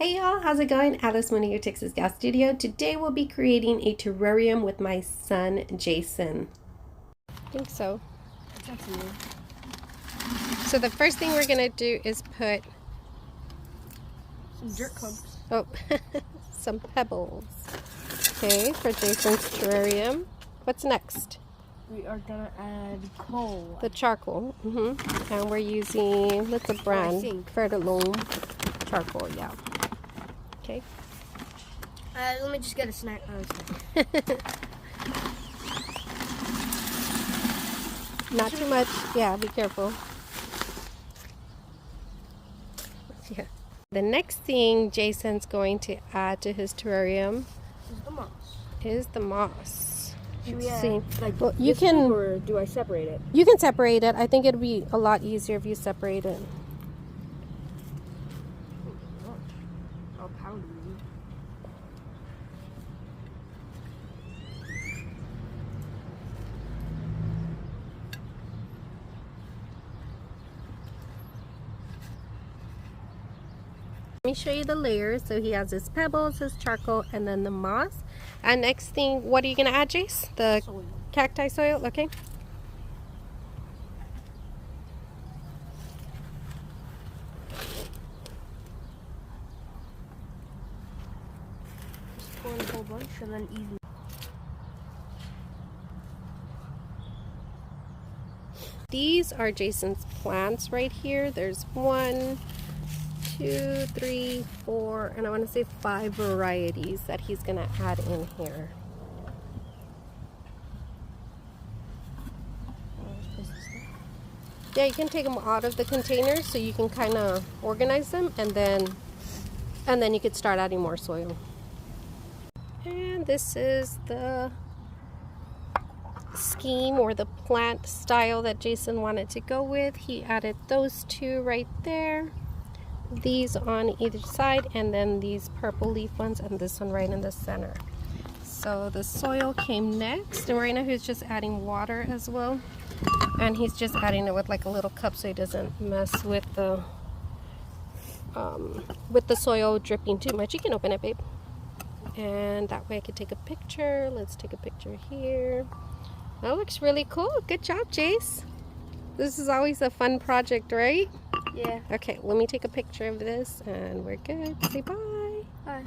Hey y'all, how's it going? Alice Mooney, your TexasGalStudio. Today we'll be creating a terrarium with my son, Jason. I think so. So the first thing we're gonna do is put some dirt clumps. Oh, some pebbles. Okay, for Jason's terrarium. What's next? We are gonna add coal. The charcoal. And we're using, what's the brand? Fertilome charcoal, yeah. Okay. Let me just get a snack. Not too much. Yeah, be careful. Yeah. The next thing Jason's going to add to his terrarium is the moss. Should we see. Like, well, you can, or do I separate it? You can separate it. I think it'd be a lot easier if you separate it. How powdery. Let me show you the layers. So he has his pebbles, his charcoal, and then the moss. And next thing, what are you going to add, Jace? The soil. Cacti soil? Okay. Just pour in a whole bunch and then even. These are Jason's plants right here. There's 1, 2, 3, 4, and I want to say 5 varieties that he's going to add in here. Yeah, you can take them out of the containers so you can kind of organize them, and then you could start adding more soil. And this is the scheme or the plant style that Jason wanted to go with. He added those two right there, these on either side, and then these purple leaf ones, and this one right in the center. So the soil came next, and right now he's just adding water as well, and he's just adding it with like a little cup so he doesn't mess with the soil dripping too much. You can open it, babe, and that way I could take a picture. Let's take a picture here. That looks really cool. Good job, Jace. This is always a fun project, right? Yeah. Okay, let me take a picture of this and we're good. Say bye. Bye.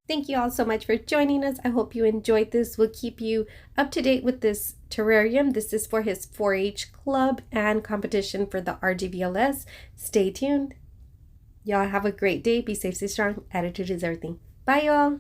Thank you all so much for joining us. I hope you enjoyed this. We'll keep you up to date with this terrarium. This is for his 4-H club and competition for the RGVLS. Stay tuned. Y'all have a great day. Be safe, stay strong. Attitude is everything. Bye, y'all.